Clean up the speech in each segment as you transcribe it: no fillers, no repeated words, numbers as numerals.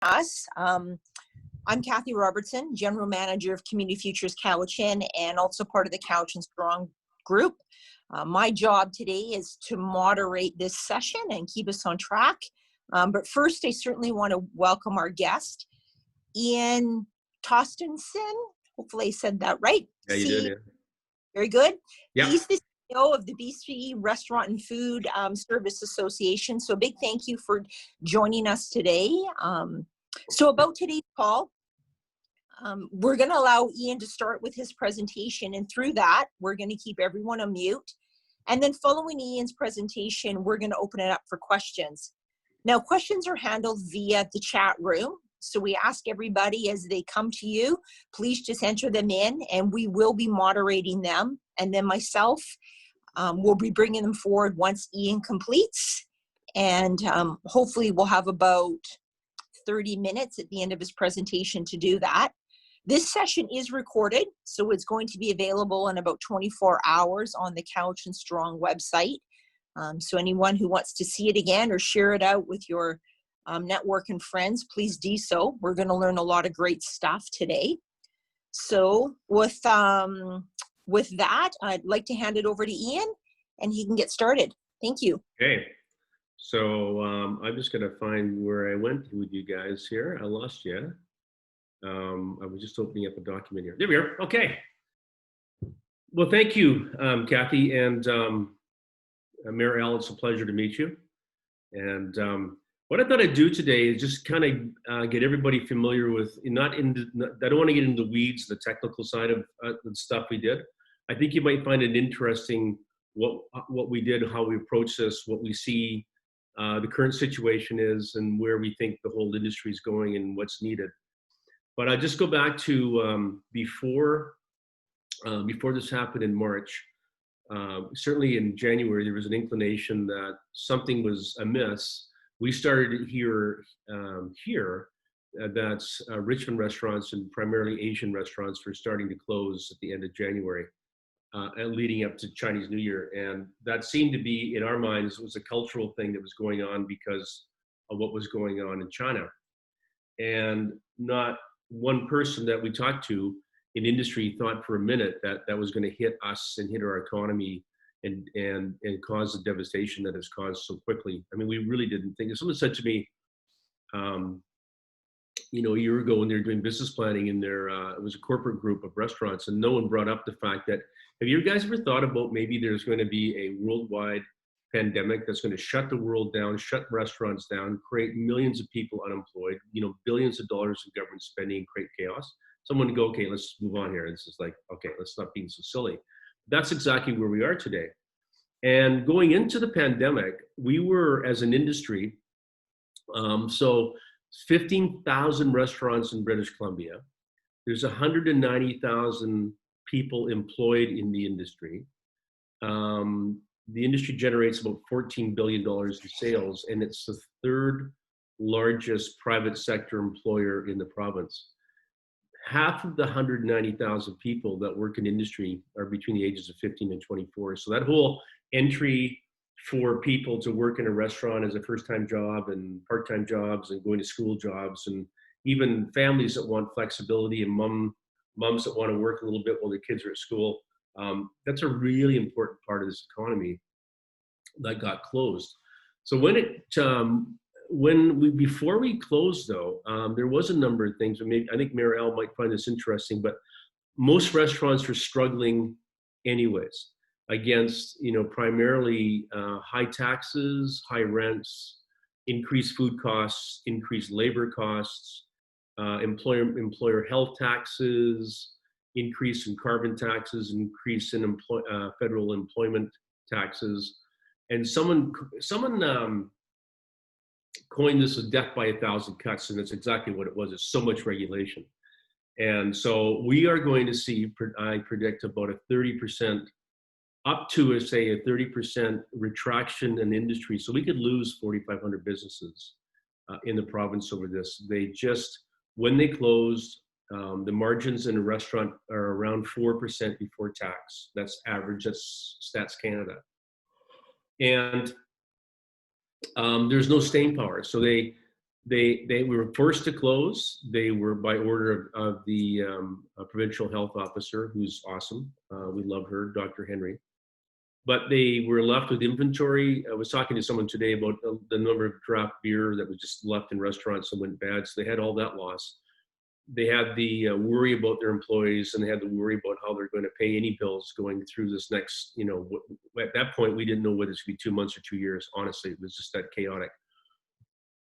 us. I'm Kathy Robertson, General Manager of Community Futures Cowichan and also part of the Cowichan Strong group. My job today is to moderate this session and keep us on track. But first, I certainly want to welcome our guest, Ian Tostenson. Hopefully I said that right. Yeah, you did, yeah. Very good. Yep. He's the CEO of the BC Restaurant and Food Service Association. So a big thank you for joining us today. So about today's call, we're going to allow Ian to start with his presentation, and through that, we're going to keep everyone on mute. And then following Ian's presentation, we're going to open it up for questions. Now, questions are handled via the chat room. So we ask everybody as they come to you, please just enter them in and we will be moderating them. And then myself will be bringing them forward once Ian completes. And hopefully we'll have about 30 minutes at the end of his presentation to do that. This session is recorded, so it's going to be available in about 24 hours on the Cowichan Strong website. So anyone who wants to see it again or share it out with your network and friends, please do so. We're going to learn a lot of great stuff today. So with that, I'd like to hand it over to Ian and he can get started. Thank you. Okay. So I'm just going to find where I went with you guys here. I lost you. I was just opening up a document here. There we are. Okay. Well, thank you, Kathy and Mayor Al. It's a pleasure to meet you. And what I thought I'd do today is just kind of get everybody familiar with, I don't want to get into the weeds, the technical side of the stuff we did. I think you might find it interesting what we did, how we approach this, what we see the current situation is, and where we think the whole industry is going and what's needed. But I just go back to before this happened in March. Certainly in January, there was an inclination that something was amiss. We started to hear that Richmond restaurants and primarily Asian restaurants were starting to close at the end of January, and leading up to Chinese New Year. And that seemed to be, in our minds, was a cultural thing that was going on because of what was going on in China. And not one person that we talked to in industry thought for a minute that that was going to hit us and hit our economy and cause the devastation that has caused so quickly. I mean, we really didn't think. Someone said to me, a year ago when they were doing business planning in their, it was a corporate group of restaurants, and no one brought up the fact that, have you guys ever thought about maybe there's going to be a worldwide pandemic that's going to shut the world down, shut restaurants down, create millions of people unemployed, billions of dollars in government spending, create chaos? Someone would go, okay, let's move on here. This is like, okay, let's stop being so silly. That's exactly where we are today. And going into the pandemic, we were, as an industry, so 15,000 restaurants in British Columbia. There's 190,000 people employed in the industry. The industry generates about $14 billion in sales, and it's the third largest private sector employer in the province. Half of the 190,000 people that work in industry are between the ages of 15 and 24. So that whole entry for people to work in a restaurant as a first-time job and part-time jobs and going to school jobs, and even families that want flexibility and moms that want to work a little bit while their kids are at school, that's a really important part of this economy that got closed. So before we closed though, there was a number of things. I think Mayor Al might find this interesting, but most restaurants are struggling anyways against, primarily high taxes, high rents, increased food costs, increased labor costs, employer health taxes, increase in carbon taxes, increase in federal employment taxes. And someone coined this as death by a thousand cuts, and that's exactly what it was. It's so much regulation. And so we are going to see, I predict, about a 30%, up to say a 30% retraction in industry. So we could lose 4,500 businesses in the province over this. When they closed, the margins in a restaurant are around 4% before tax. That's average, that's Stats Canada. And there's no staying power. So They were forced to close. They were by order of the provincial health officer, who's awesome. We love her, Dr. Henry. But they were left with inventory. I was talking to someone today about the number of draft beer that was just left in restaurants and went bad. So they had all that loss. They had the worry about their employees, and they had the worry about how they're going to pay any bills going through this next, at that point, we didn't know whether it's going to be 2 months or 2 years. Honestly, it was just that chaotic.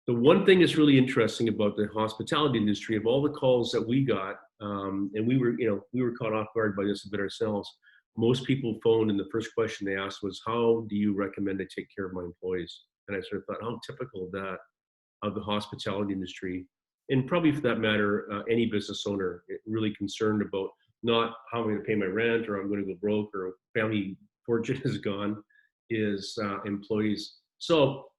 The one thing that's really interesting about the hospitality industry, of all the calls that we got, and we were caught off guard by this a bit ourselves. Most people phoned, and the first question they asked was, "How do you recommend I take care of my employees?" And I sort of thought, how typical of that, of the hospitality industry, and probably for that matter, any business owner, really concerned about not how I'm going to pay my rent, or I'm going to go broke, or family fortune is gone, is employees. So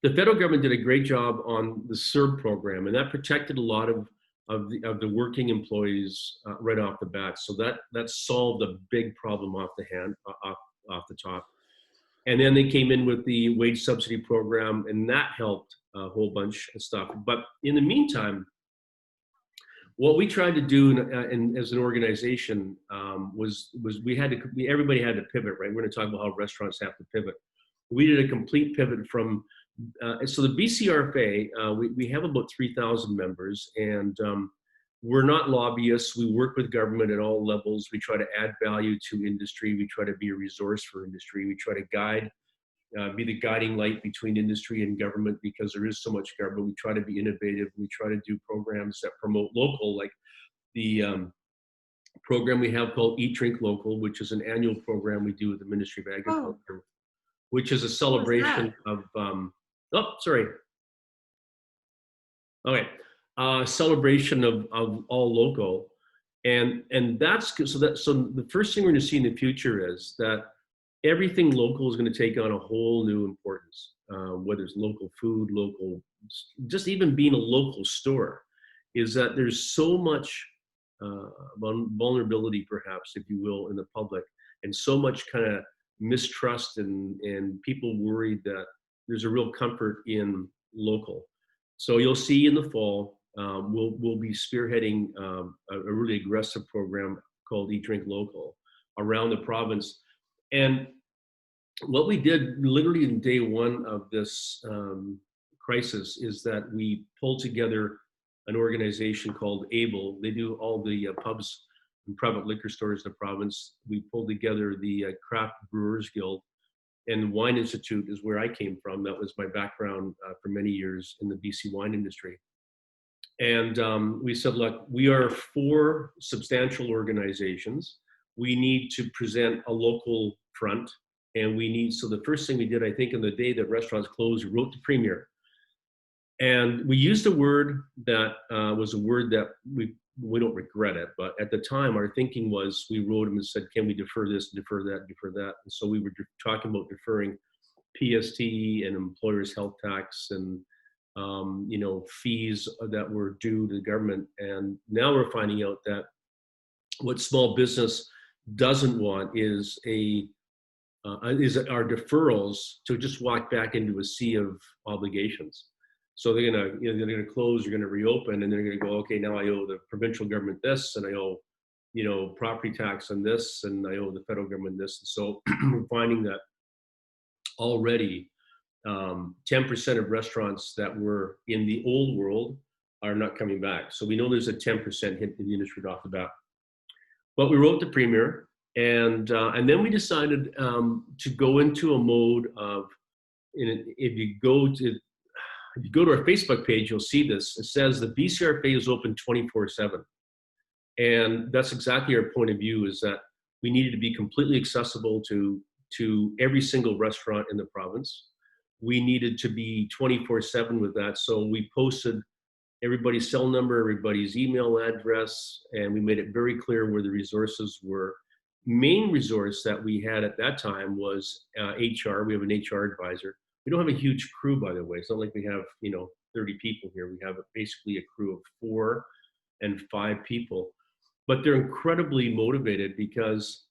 the federal government did a great job on the CERB program, and that protected a lot of the working employees right off the bat. So that solved a big problem off the top. And then they came in with the wage subsidy program, and that helped a whole bunch of stuff. But in the meantime, what we tried to do as an organization was everybody had to pivot, right? We're going to talk about how restaurants have to pivot. We did a complete pivot from so the BCRFA, we have about 3,000 members, and we're not lobbyists. We work with government at all levels. We try to add value to industry. We try to be a resource for industry. We try to be the guiding light between industry and government, because there is so much government. We try to be innovative. We try to do programs that promote local, like the program we have called Eat, Drink Local, which is an annual program we do with the Ministry of Agriculture, which is a celebration of, celebration of all local. And so the first thing we're going to see in the future is that everything local is going to take on a whole new importance, whether it's local food, just even being a local store, is that there's so much vulnerability, perhaps, if you will, in the public, and so much kind of mistrust and people worried that there's a real comfort in local. So you'll see in the fall, we'll be spearheading a really aggressive program called Eat, Drink Local around the province. And what we did literally in day one of this crisis is that we pulled together an organization called ABLE. They do all the pubs and private liquor stores in the province. We pulled together the Craft Brewers Guild, and Wine Institute is where I came from. That was my background for many years in the BC wine industry. And we said, look, we are 4 substantial organizations. We need to present a local front, and so the first thing we did, I think, on the day that restaurants closed, we wrote to Premier. And we used a word that was a word that we don't regret it, but at the time our thinking was, we wrote him and said, can we defer this, defer that, defer that? And so we were talking about deferring PST and employers' health tax and fees that were due to the government. And now we're finding out that what small business doesn't want is our deferrals to just walk back into a sea of obligations. So they're gonna close, they're gonna reopen, and they're gonna go, okay, now I owe the provincial government this, and I owe, property tax on this, and I owe the federal government this. And so we're finding that already 10% of restaurants that were in the old world are not coming back. So we know there's a 10% hit in the industry off the bat. But we wrote the Premier, and then we decided to go into a mode of, if you go to our Facebook page, you'll see this. It says the BCRFA is open 24/7. And that's exactly our point of view, is that we needed to be completely accessible to every single restaurant in the province. We needed to be 24/7 with that. So we posted everybody's cell number, everybody's email address, and we made it very clear where the resources were. Main resource that we had at that time was HR. We have an HR advisor. We don't have a huge crew, by the way. It's not like we have 30 people here. We have basically a crew of 4 and 5 people, but they're incredibly motivated, because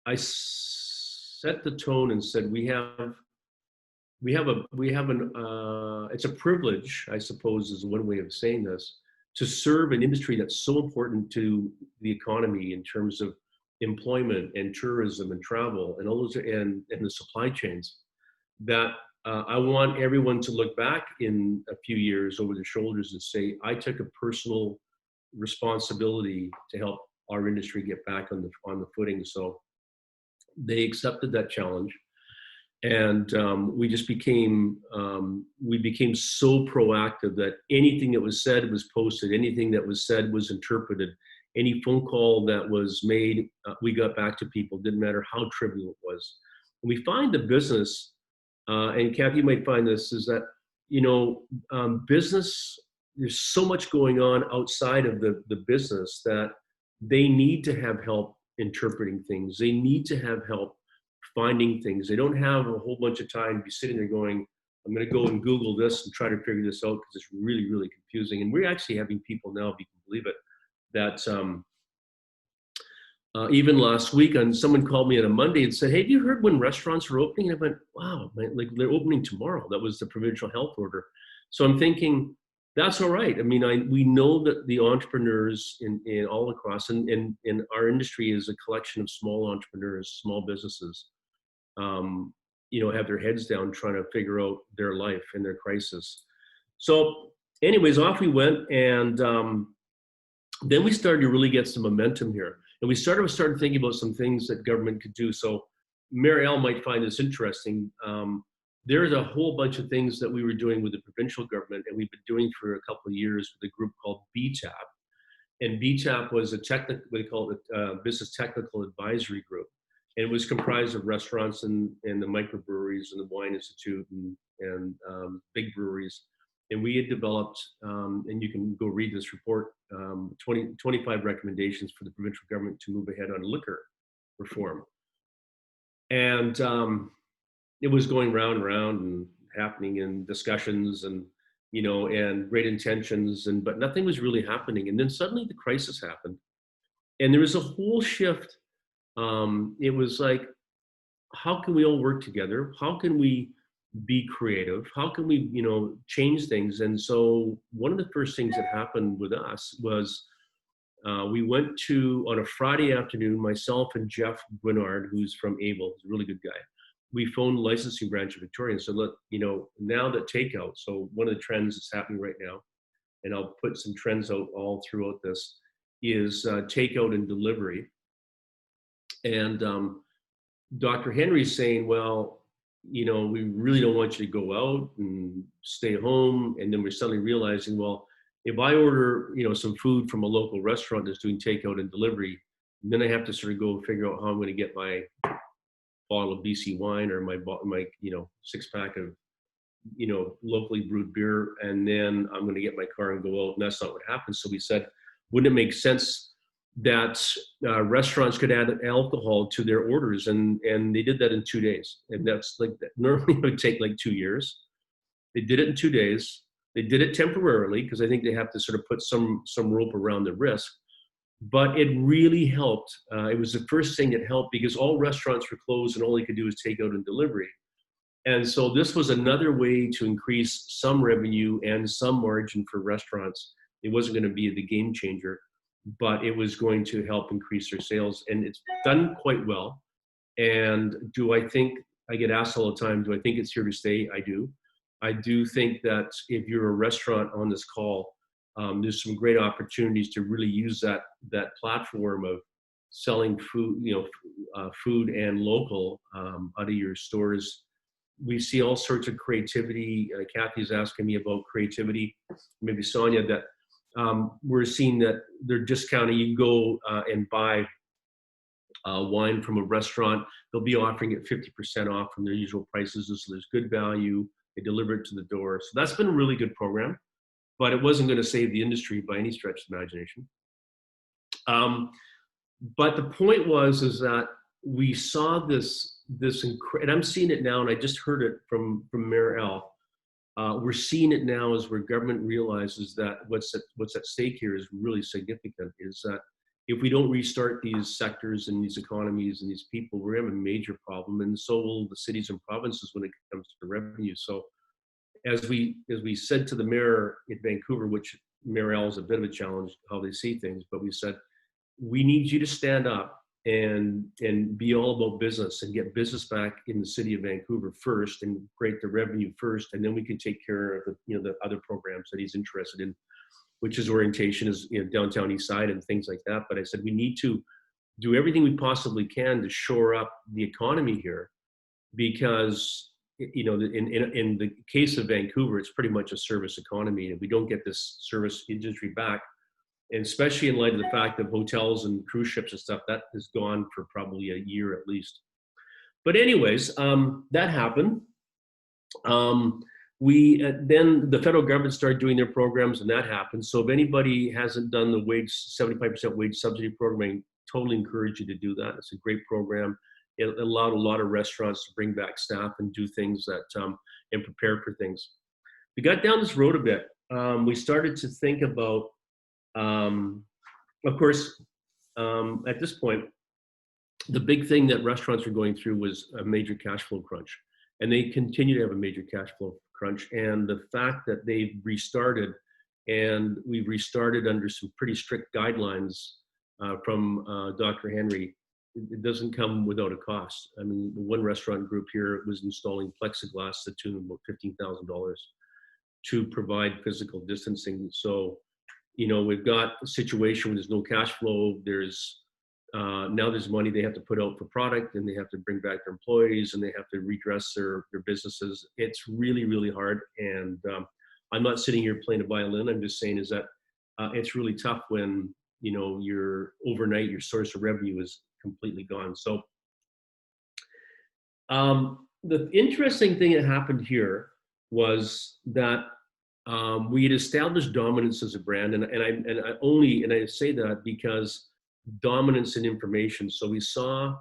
I set the tone and said, we have it's a privilege, I suppose, is one way of saying this, to serve an industry that's so important to the economy in terms of employment and tourism and travel and all those and the supply chains. That I want everyone to look back in a few years over their shoulders and say, I took a personal responsibility to help our industry get back on the footing. So they accepted that challenge, and we just became so proactive that anything that was said was posted, anything that was said was interpreted, any phone call that was made, we got back to people. Didn't matter how trivial it was. And we find the business, and Kathy, you might find this, is that business, there's so much going on outside of the business that they need to have help interpreting things. They need to have help finding things. They don't have a whole bunch of time to be sitting there going, I'm going to go and Google this and try to figure this out because it's really, really confusing. And we're actually having people now, if you can believe it, that even last week, someone called me on a Monday and said, hey, have you heard when restaurants are opening? And I went, wow, man, like they're opening tomorrow. That was the provincial health order. So I'm thinking, that's all right. I mean, we know that the entrepreneurs in all across, and our industry is a collection of small entrepreneurs, small businesses, have their heads down trying to figure out their life and their crisis. So anyways, off we went. And then we started to really get some momentum here. And we started thinking about some things that government could do. So Mayor Al might find this interesting. There's a whole bunch of things that we were doing with the provincial government, and we've been doing for a couple of years with a group called BTAP. And BTAP was a they call it Business Technical Advisory Group. And it was comprised of restaurants and the microbreweries and the Wine Institute and big breweries. And we had developed, and you can go read this report, 25 recommendations for the provincial government to move ahead on liquor reform. And it was going round and round and happening in discussions and great intentions, but nothing was really happening. And then suddenly the crisis happened, and there was a whole shift. It was like, how can we all work together? How can we be creative? How can we, change things? And so one of the first things that happened with us was we went on a Friday afternoon, myself and Jeff Guinard, who's from Able, who's a really good guy. We phoned the licensing branch of Victoria and said, look, now that takeout, so one of the trends that's happening right now, and I'll put some trends out all throughout this, is takeout and delivery. And Dr. Henry's saying, well, we really don't want you to go out and stay home. And then we're suddenly realizing, well, if I order, some food from a local restaurant that's doing takeout and delivery, then I have to sort of go figure out how I'm going to get my bottle of BC wine or my 6-pack of, locally brewed beer. And then I'm going to get my car and go out. And that's not what happens. So we said, wouldn't it make sense that restaurants could add alcohol to their orders, and they did that in 2 days. And that's like, normally it would take like 2 years. They did it in 2 days. They did it temporarily because I think they have to sort of put some rope around the risk. But it really helped. It was the first thing that helped because all restaurants were closed and all they could do was take out and delivery. And so this was another way to increase some revenue and some margin for restaurants. It wasn't going to be the game changer, but it was going to help increase their sales. And it's done quite well. And I get asked all the time, do I think it's here to stay? I do. I do think that if you're a restaurant on this call, there's some great opportunities to really use that platform of selling food, food and local out of your stores. We see all sorts of creativity. Kathy's asking me about creativity, maybe Sonia, that we're seeing that they're discounting. You can go and buy wine from a restaurant. They'll be offering it 50% off from their usual prices. So there's good value. They deliver it to the door. So that's been a really good program, but it wasn't going to save the industry by any stretch of the imagination. But the point is that we saw this and I'm seeing it now, and I just heard it from Mayor Al. We're seeing it now as where government realizes that what's at stake here is really significant, is that if we don't restart these sectors and these economies and these people, we're going to have a major problem, and so will the cities and provinces when it comes to revenue. So as we said to the mayor in Vancouver, which Mayor Al is a bit of a challenge how they see things, but we said, we need you to stand up and be all about business and get business back in the city of Vancouver first and create the revenue first, and then we can take care of the other programs that he's interested in, which is orientation, is downtown east side and things like that. But I said we need to do everything we possibly can to shore up the economy here, because in the case of Vancouver, it's pretty much a service economy, and if we don't get this service industry back, and especially in light of the fact that hotels and cruise ships and stuff, that is gone for probably a year at least. But anyways, that happened. We then the federal government started doing their programs, and that happened. So if anybody hasn't done the 75% wage subsidy program, I totally encourage you to do that. It's a great program. It allowed a lot of restaurants to bring back staff and do things that and prepare for things. We got down this road a bit. We started to think about, of course, at this point, the big thing that restaurants were going through was a major cash flow crunch, and they continue to have a major cash flow crunch. And the fact that they've restarted, and we've restarted under some pretty strict guidelines from Dr. Henry, it doesn't come without a cost. I mean, one restaurant group here was installing plexiglass to the tune of about $15,000 to provide physical distancing. So, we've got a situation where there's no cash flow. There's now there's money they have to put out for product, and they have to bring back their employees, and they have to redress their businesses. It's really, really hard. And I'm not sitting here playing a violin. I'm just saying is that it's really tough when, your overnight, your source of revenue is completely gone. So the interesting thing that happened here was that we had established dominance as a brand, and I say that because dominance in information. So we saw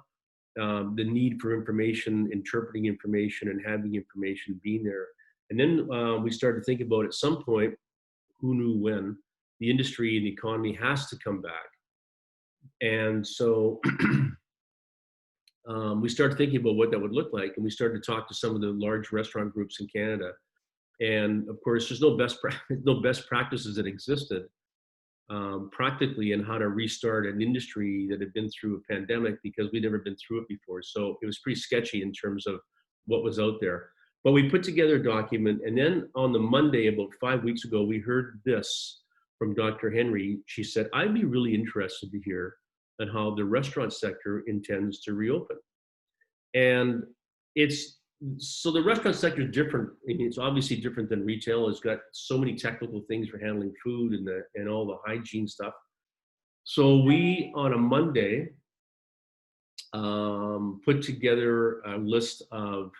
the need for information, interpreting information, and having information being there. And then we started to think about, at some point, who knew when, the industry and the economy has to come back. And so we started thinking about what that would look like, and we started to talk to some of the large restaurant groups in Canada. And of course, there's no best practices that existed practically in how to restart an industry that had been through a pandemic, because we'd never been through it before. So it was pretty sketchy in terms of what was out there. But we put together a document, and then on the Monday, about 5 weeks ago, we heard this from Dr. Henry. She said, I'd be really interested to hear on how the restaurant sector intends to reopen. And so the restaurant sector is different. It's obviously different than retail. It's got so many technical things for handling food and all the hygiene stuff. So we, on a Monday, put together a list of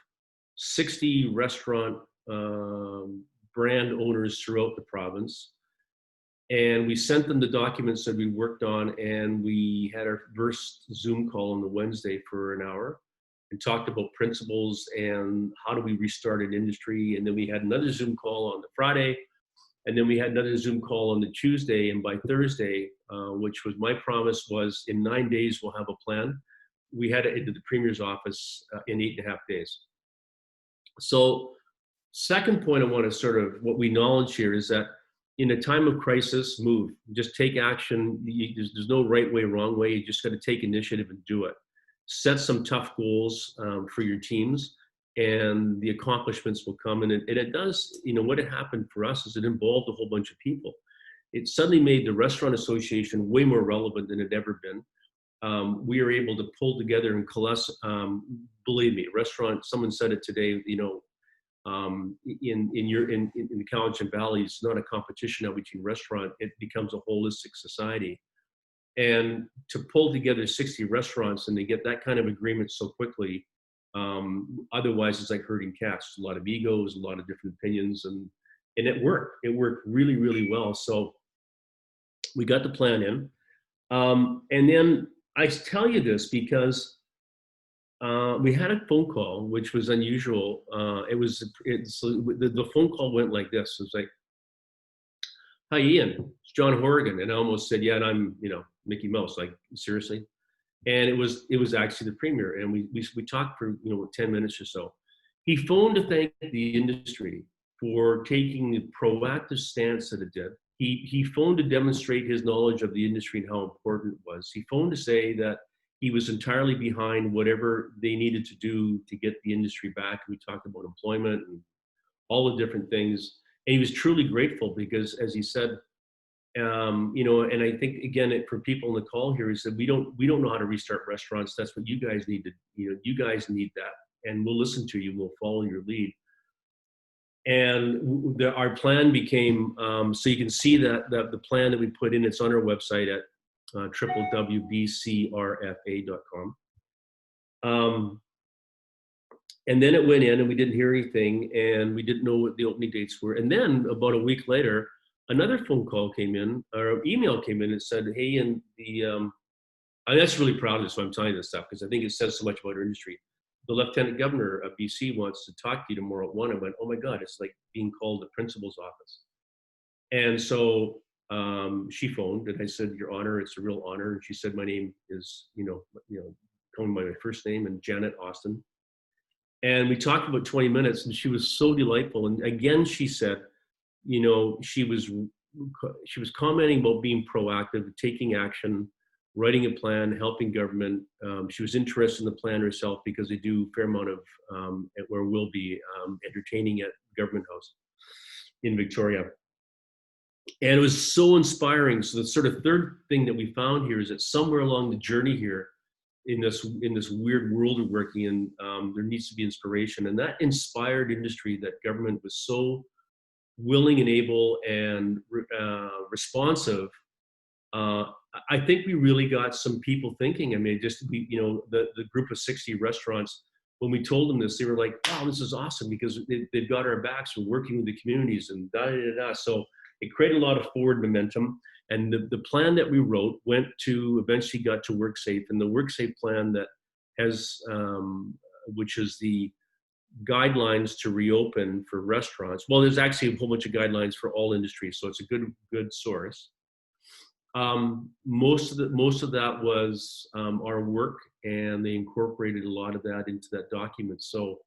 60 restaurant brand owners throughout the province. And we sent them the documents that we worked on, and we had our first Zoom call on the Wednesday for an hour and talked about principles and how do we restart an industry. And then we had another Zoom call on the Friday, and then we had another Zoom call on the Tuesday. And by Thursday, which was my promise, was in 9 days, we'll have a plan. We had it into the Premier's office in 8.5 days. So second point I want to sort of, what we acknowledge here is that in a time of crisis, move. Just take action. There's no right way, wrong way. You just got to take initiative and do it. Set some tough goals for your teams, and the accomplishments will come. And it does, what had happened for us is it involved a whole bunch of people. It suddenly made the Restaurant Association way more relevant than it had ever been. We are able to pull together and coalesce, believe me, someone said it today, in the Cowichan Valley, it's not a competition now between restaurant, it becomes a holistic society. And to pull together 60 restaurants and to get that kind of agreement so quickly, otherwise it's like herding cats. A lot of egos, a lot of different opinions, and it worked. It worked really, really well. So we got the plan in. And then I tell you this because we had a phone call, which was unusual. The phone call went like this. It was like, hi, Ian, it's John Horgan. And I almost said, yeah, and I'm, Mickey Mouse, like, seriously. And it was actually the premier. And we talked for, 10 minutes or so. He phoned to thank the industry for taking the proactive stance that it did. He phoned to demonstrate his knowledge of the industry and how important it was. He phoned to say that he was entirely behind whatever they needed to do to get the industry back. We talked about employment and all the different things. And he was truly grateful because, as he said, and I think again, for people on the call here, he said, we don't know how to restart restaurants. That's what you guys need to, you guys need that, and we'll listen to you. We'll follow your lead. And our plan became, so you can see that the plan that we put in, it's on our website at www.bcrfa.com. And then it went in and we didn't hear anything and we didn't know what the opening dates were. And then about a week later, another phone call came in, or an email came in and said, hey, and I'm just really proud of this, so I'm telling you this stuff because I think it says so much about our industry. The Lieutenant Governor of BC wants to talk to you tomorrow at 1. I went, oh my God, it's like being called the principal's office. And so she phoned and I said, Your Honor, it's a real honor. And she said, my name is, calling by my first name, and Janet Austin. And we talked about 20 minutes and she was so delightful. And again, she said, she was commenting about being proactive, taking action, writing a plan, helping government. She was interested in the plan herself because they do a fair amount of, or will be, entertaining at Government House in Victoria. And it was so inspiring. So the sort of third thing that we found here is that somewhere along the journey here, in this weird world of working in, there needs to be inspiration. And that inspired industry that government was so willing and able and responsive. I think we really got some people thinking. I mean, the group of 60 restaurants, when we told them this, they were like, wow, this is awesome because they've got our backs. We're working with the communities and da-da-da-da. So it created a lot of forward momentum. And the plan that we wrote eventually got to WorkSafe, and the WorkSafe plan that has, which is the guidelines to reopen for restaurants. Well, there's actually a whole bunch of guidelines for all industries, so it's a good source. Most of that was our work, and they incorporated a lot of that into that document. So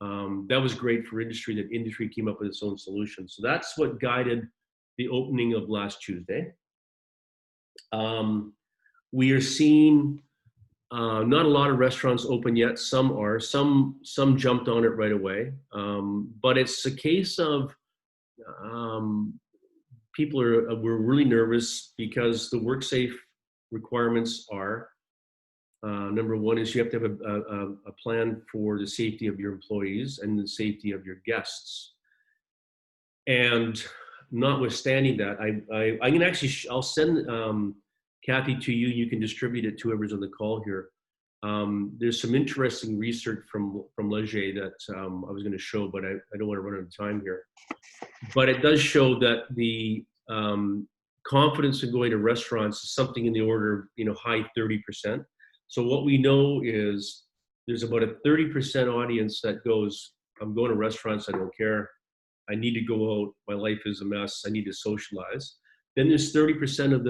that was great for industry. That industry came up with its own solution. So that's what guided the opening of last Tuesday. We are seeing not a lot of restaurants open yet. Some are. Some jumped on it right away. But it's a case of people were really nervous because the WorkSafe requirements are, number one is you have to have a plan for the safety of your employees and the safety of your guests. And notwithstanding that, I can actually, I'll send Kathy to you. You can distribute it to whoever's on the call here. There's some interesting research from Leger that I was going to show, but I don't want to run out of time here. But it does show that the confidence in going to restaurants is something in the order of high 30%. So what we know is there's about a 30% audience that goes, I'm going to restaurants, I don't care. I need to go out. My life is a mess. I need to socialize. Then there's 30% of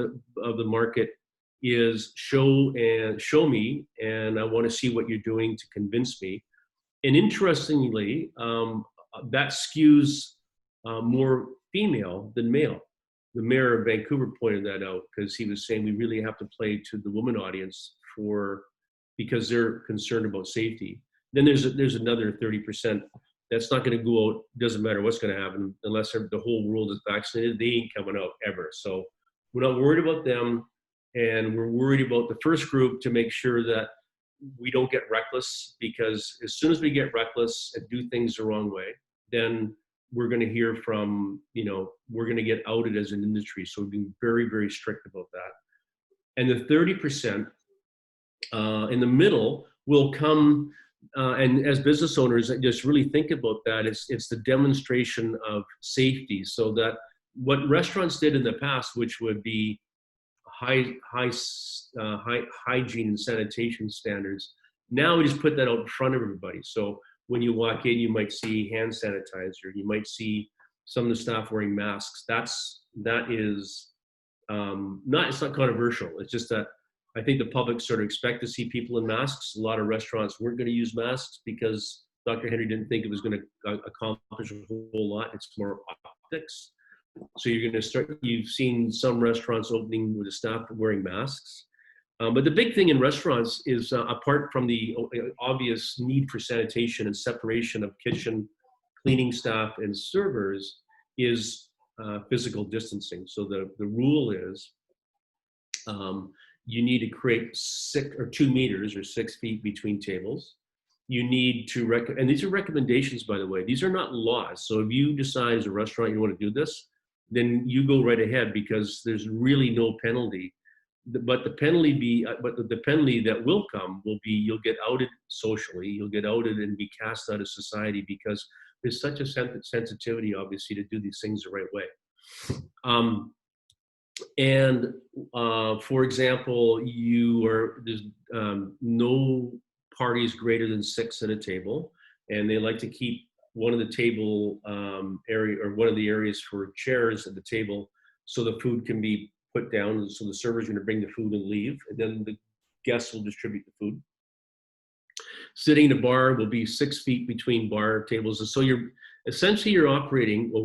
the market is show me, and I want to see what you're doing to convince me. And interestingly, that skews more female than male. The mayor of Vancouver pointed that out because he was saying we really have to play to the woman audience because they're concerned about safety. Then there's another 30% that's not going to go out. Doesn't matter what's going to happen unless the whole world is vaccinated. They ain't coming out ever. So we're not worried about them, and we're worried about the first group to make sure that we don't get reckless, because as soon as we get reckless and do things the wrong way, then we're going to hear from, we're going to get outed as an industry. So we're being very, very strict about that. And the 30% in the middle will come, and as business owners, just really think about that. It's the demonstration of safety, so that what restaurants did in the past, which would be high hygiene and sanitation standards, now we just put that out in front of everybody. So when you walk in, you might see hand sanitizer, you might see some of the staff wearing masks. That is not, it's not controversial. It's just that I think the public sort of expect to see people in masks. A lot of restaurants weren't going to use masks because Dr. Henry didn't think it was going to accomplish a whole lot. It's more optics. So you're going to start, you've seen some restaurants opening with the staff wearing masks. But the big thing in restaurants is, apart from the obvious need for sanitation and separation of kitchen, cleaning staff, and servers, is physical distancing. So the rule is you need to create 2 meters or 6 feet between tables. You need to, and these are recommendations, by the way. These are not laws. So if you decide as a restaurant you want to do this, then you go right ahead, because there's really no penalty. But the penalty that will come will be, you'll get outed socially, you'll get outed and be cast out of society, because there's such a sensitivity, obviously, to do these things the right way. For example, there's no parties greater than 6 at a table, and they like to keep one of the table area, or one of the areas for chairs at the table, so the food can be put down. So the server's going to bring the food and leave, and then the guests will distribute the food. Sitting in a bar will be 6 feet between bar tables. And so you're operating, well,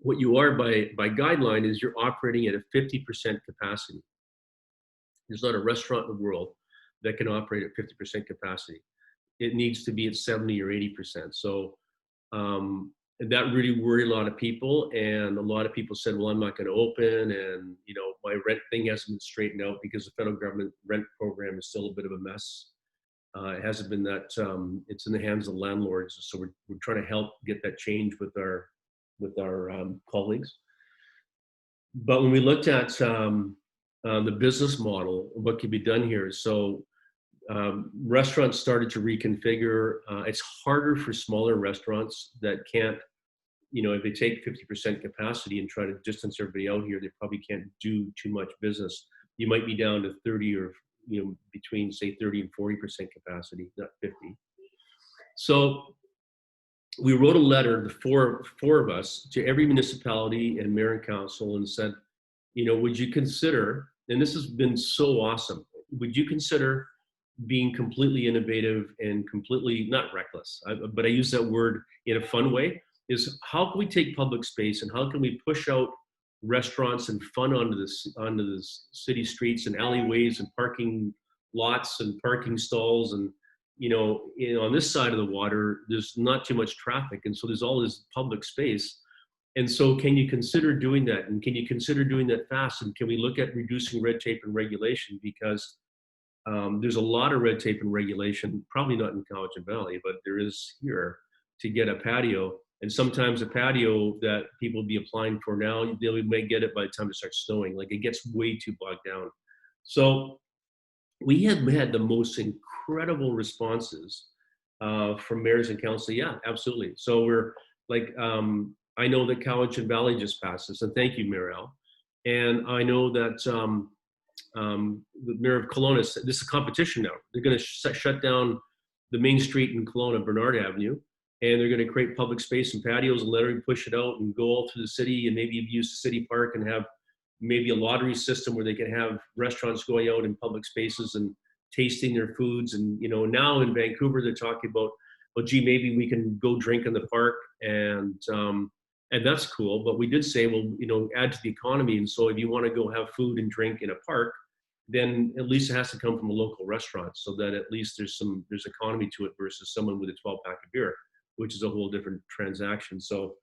what you are by guideline is you're operating at a 50% capacity. There's not a restaurant in the world that can operate at 50% capacity. It needs to be at 70 or 80%. So that really worried a lot of people, and a lot of people said, well, I'm not going to open, and my rent thing hasn't been straightened out because the federal government rent program is still a bit of a mess. It hasn't been that, it's in the hands of landlords. So we're trying to help get that change with our colleagues. But when we looked at the business model, what could be done here, so restaurants started to reconfigure. It's harder for smaller restaurants that can't, if they take 50% capacity and try to distance everybody out here, they probably can't do too much business. You might be down to 30 or, between say 30 and 40% capacity, not 50. So we wrote a letter, the four of us, to every municipality and mayor and council, and said, would you consider, and this has been so awesome, would you consider being completely innovative and completely, not reckless, but I use that word in a fun way, is how can we take public space and how can we push out restaurants and fun onto the city streets and alleyways and parking lots and parking stalls, and on this side of the water there's not too much traffic, and so there's all this public space. And so can you consider doing that, and can you consider doing that fast, and can we look at reducing red tape and regulation, because there's a lot of red tape and regulation, probably not in Cowichan Valley, but there is here, to get a patio. And sometimes a patio that people be applying for now, they may get it by the time it starts snowing. Like, it gets way too bogged down. So we have had the most incredible responses from mayors and council. Yeah, absolutely. So we're like, I know that Cowichan Valley just passed this, and thank you, Mayor Al. And I know that the mayor of Kelowna, this is a competition now. They're going to shut down the main street in Kelowna, Bernard Avenue, and they're going to create public space and patios and literally push it out and go all through the city, and maybe use the city park and have maybe a lottery system where they can have restaurants going out in public spaces and tasting their foods. And now in Vancouver they're talking about, well, gee, maybe we can go drink in the park, and that's cool. But we did say, well, add to the economy. And so if you want to go have food and drink in a park, then at least it has to come from a local restaurant, so that at least there's economy to it, versus someone with a 12-pack of beer, which is a whole different transaction. So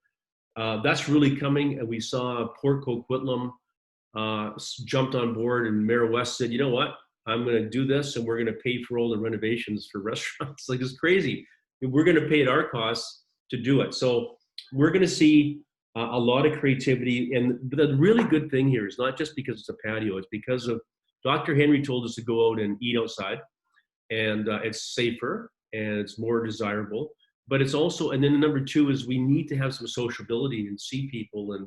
that's really coming. And we saw Port Coquitlam jumped on board, and Mayor West said, you know what, I'm going to do this, and we're going to pay for all the renovations for restaurants. Like, it's crazy. We're going to pay at our costs to do it. So we're going to see a lot of creativity. And the really good thing here is not just because it's a patio, it's because of Dr. Henry told us to go out and eat outside, and it's safer and it's more desirable. But it's also, and then number two is, we need to have some sociability and see people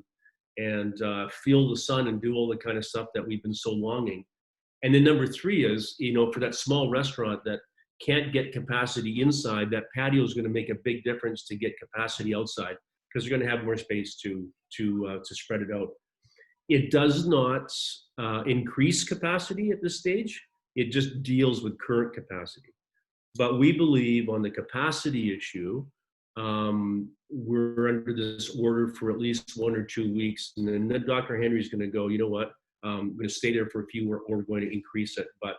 and feel the sun and do all the kind of stuff that we've been so longing. And then number three is, for that small restaurant that can't get capacity inside, that patio is going to make a big difference to get capacity outside. because they're going to have more space to spread it out. It does not increase capacity at this stage. It just deals with current capacity. But we believe on the capacity issue, we're under this order for at least 1 or 2 weeks, and then Dr. Henry's going to go, you know what, I'm going to stay there for a few, or we're going to increase it. But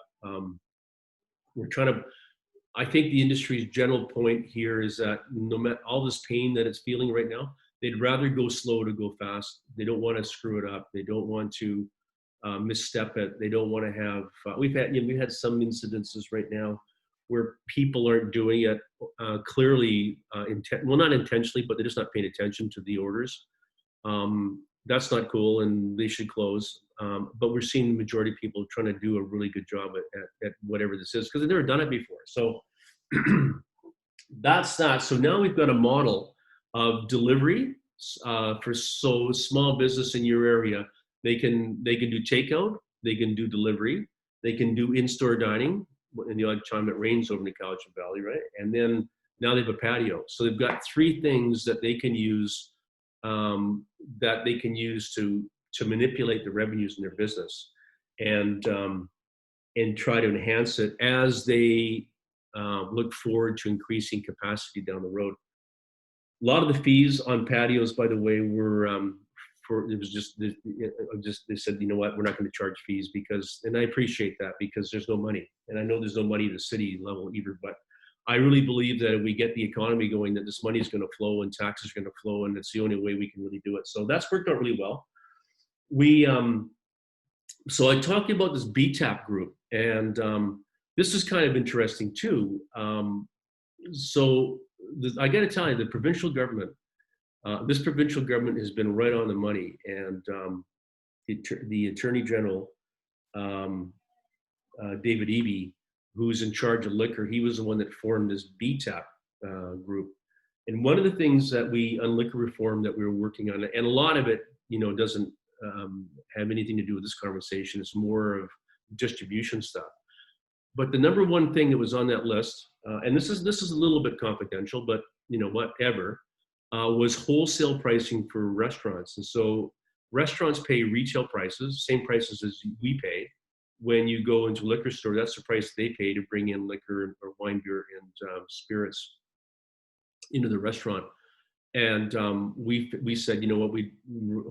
we're trying to, I think the industry's general point here is that no matter all this pain that it's feeling right now, they'd rather go slow to go fast. They don't want to screw it up. They don't want to misstep it. They don't want to have, we've had some incidences right now where people aren't doing it clearly, well, not intentionally, but they're just not paying attention to the orders. That's not cool, and they should close. But we're seeing the majority of people trying to do a really good job at whatever this is, because they've never done it before. So that's that. So now we've got a model of delivery for small business in your area. They can do takeout, they can do delivery, they can do in-store dining, in the odd time it rains over in the Cowichan Valley, right? And then now they have a patio. So they've got 3 things that they can use to manipulate the revenues in their business, and try to enhance it as they look forward to increasing capacity down the road. A lot of the fees on patios, by the way, were they said, you know what, we're not going to charge fees because, and I appreciate that, because there's no money, and I know there's no money at the city level either, but I really believe that if we get the economy going, that this money is going to flow and taxes are going to flow, and it's the only way we can really do it. So that's worked out really well. So I talked about this BTAP group, and this is kind of interesting too. I got to tell you, the provincial government, this provincial government has been right on the money, and the Attorney General, David Eby, who's in charge of liquor, he was the one that formed this BTAP group. And one of the things that on liquor reform that we were working on, and a lot of it, doesn't have anything to do with this conversation. It's more of distribution stuff. But the number one thing that was on that list, and this is a little bit confidential, but whatever, was wholesale pricing for restaurants. And so restaurants pay retail prices, same prices as we pay. When you go into a liquor store, that's the price they pay to bring in liquor or wine, beer, and spirits into the restaurant. And we said,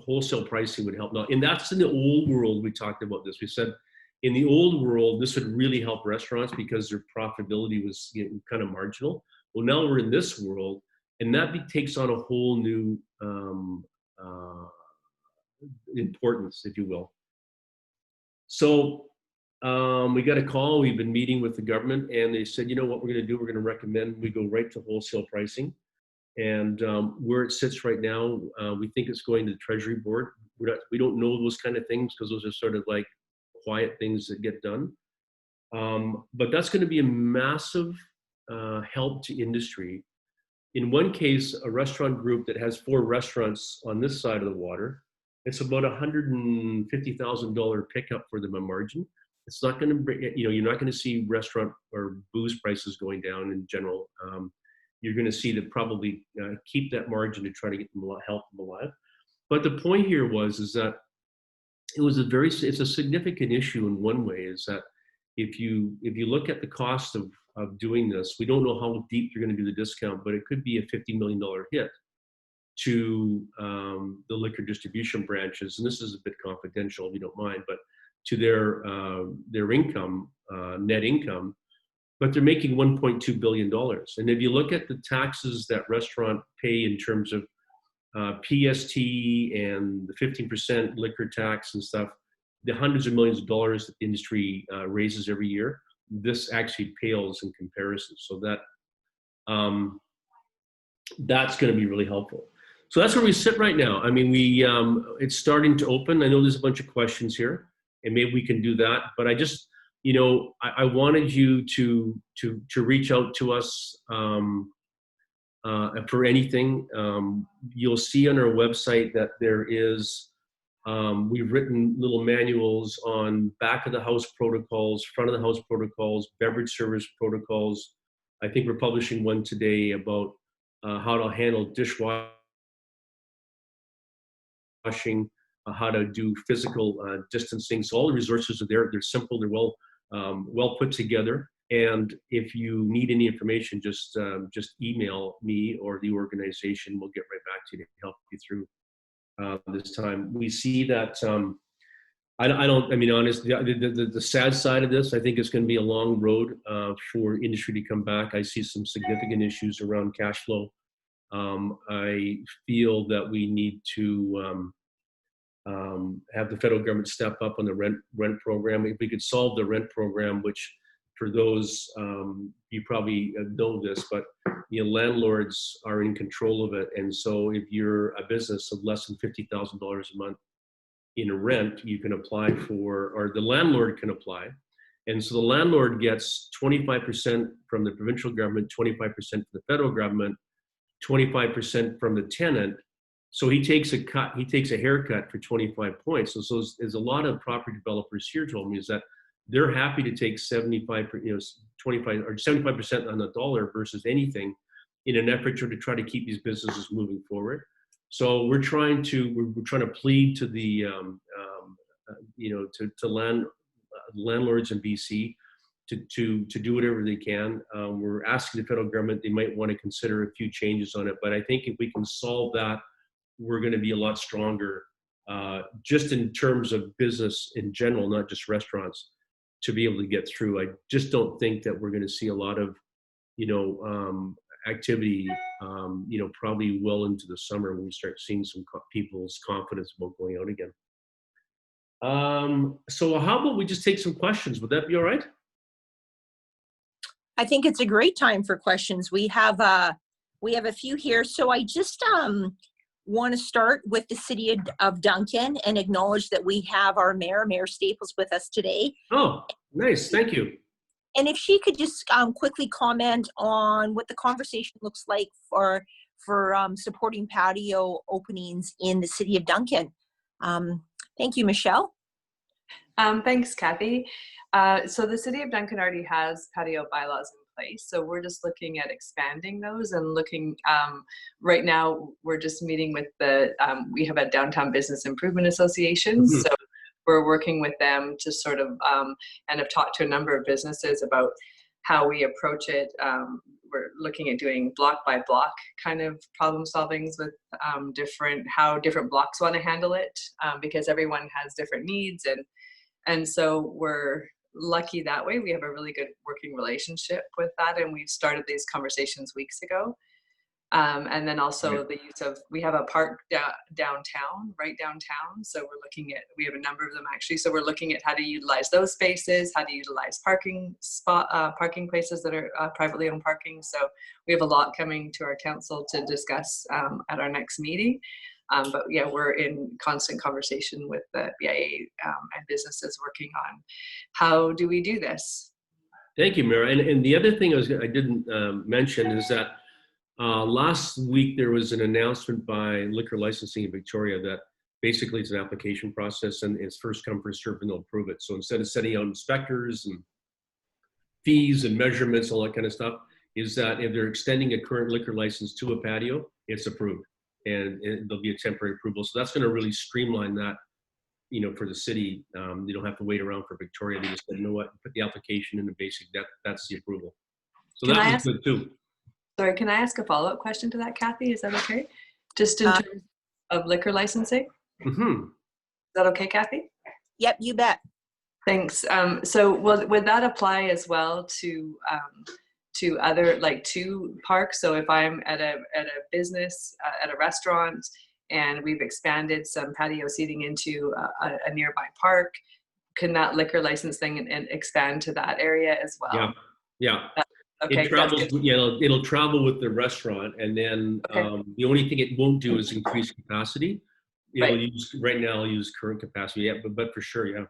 wholesale pricing would help. Now, and that's in the old world. We talked about this. We said, in the old world, this would really help restaurants because their profitability was kind of marginal. Well, now we're in this world, and that takes on a whole new importance, if you will. So we got a call. We've been meeting with the government, and they said, what we're going to do, we're going to recommend we go right to wholesale pricing. And where it sits right now, we think it's going to the Treasury Board. We don't know those kind of things because those are sort of like quiet things that get done. But that's going to be a massive help to industry. In one case, a restaurant group that has 4 restaurants on this side of the water, it's about $150,000 pickup for them on margin. It's not going to bring, you're not going to see restaurant or booze prices going down in general. You're going to see them probably keep that margin to try to get them, help them alive. But the point here is that it's a significant issue in one way, is that if you look at the cost of doing this, we don't know how deep you're going to do the discount, but it could be a $50 million hit to the liquor distribution branches. And this is a bit confidential, if you don't mind, but to their income, net income. But they're making $1.2 billion. And if you look at the taxes that restaurant pay in terms of PST and the 15% liquor tax and stuff, the hundreds of millions of dollars that the industry raises every year, this actually pales in comparison. So that's going to be really helpful. So that's where we sit right now. I mean, it's starting to open. I know there's a bunch of questions here, and maybe we can do that. But I just, I wanted you to reach out to us for anything. You'll see on our website that there is, we've written little manuals on back of the house protocols, front of the house protocols, beverage service protocols. I think we're publishing one today about how to handle dishwasher washing, how to do physical distancing. So all the resources are there. They're simple. They're well put together. And if you need any information, just email me or the organization. We'll get right back to you to help you through this time. We see that. I mean, honestly, the sad side of this, I think it's going to be a long road for industry to come back. I see some significant issues around cash flow. I feel that we need to have the federal government step up on the rent program. If we could solve the rent program, which for those, you probably know this, but landlords are in control of it. And so if you're a business of less than $50,000 a month in a rent, you can apply for, or the landlord can apply. And so the landlord gets 25% from the provincial government, 25% from the federal government, 25% from the tenant. So he takes a haircut for 25 points. So there's a lot of property developers here told me is that they're happy to take 25, 25 or 75% on the dollar versus anything in an effort to try to keep these businesses moving forward. So we're trying to plead to the landlords in BC to do whatever they can. We're asking the federal government, they might want to consider a few changes on it, but I think if we can solve that, we're going to be a lot stronger, just in terms of business in general, not just restaurants, to be able to get through. I just don't think that we're going to see a lot of activity, probably well into the summer when we start seeing some people's confidence about going out again. So how about we just take some questions? Would that be all right? I think it's a great time for questions. We have a few here. So I just want to start with the city of Duncan and acknowledge that we have our Mayor Staples, with us today. Oh, nice. Thank you. And if she could just quickly comment on what the conversation looks like for supporting patio openings in the city of Duncan. Thank you, Michelle. Thanks, Kathy. So the city of Duncan already has patio bylaws in place. So we're just looking at expanding those and looking, right now we're just meeting with we have a Downtown Business Improvement Association. Mm-hmm. So we're working with them to sort of, and have talked to a number of businesses about how we approach it. We're looking at doing block by block kind of problem solvings with how different blocks want to handle it, because everyone has different needs. And so we're lucky that way. We have a really good working relationship with that. And we've started these conversations weeks ago. And then also the use of, we have a park downtown, right downtown. So we have a number of them actually. So we're looking at how to utilize those spaces, how to utilize parking places that are privately owned parking. So we have a lot coming to our council to discuss at our next meeting. But yeah, we're in constant conversation with the BIA and businesses working on how do we do this. Thank you, Mira. And the other thing I didn't mention is that last week there was an announcement by Liquor Licensing in Victoria that basically it's an application process and it's first come, first served, and they'll approve it. So instead of sending out inspectors and fees and measurements, all that kind of stuff, is that if they're extending a current liquor license to a patio, it's approved. And there'll be a temporary approval. So that's going to really streamline that, for the city. They don't have to wait around for Victoria. They just said, you know what, put the application in the basic, that's the approval. So that was good too. Sorry, can I ask a follow-up question to that, Kathy? Is that okay? Just in terms of liquor licensing? Mm-hmm. Is that okay, Kathy? Yep, you bet. Thanks. So would that apply as well to other, like to parks? So if I'm at a business, at a restaurant, and we've expanded some patio seating into a nearby park, can that liquor license thing and expand to that area as well? Yeah. Okay, it travels. It'll travel with the restaurant, and then the only thing it won't do is increase capacity. It'll use current capacity. Yeah, but for sure, yeah.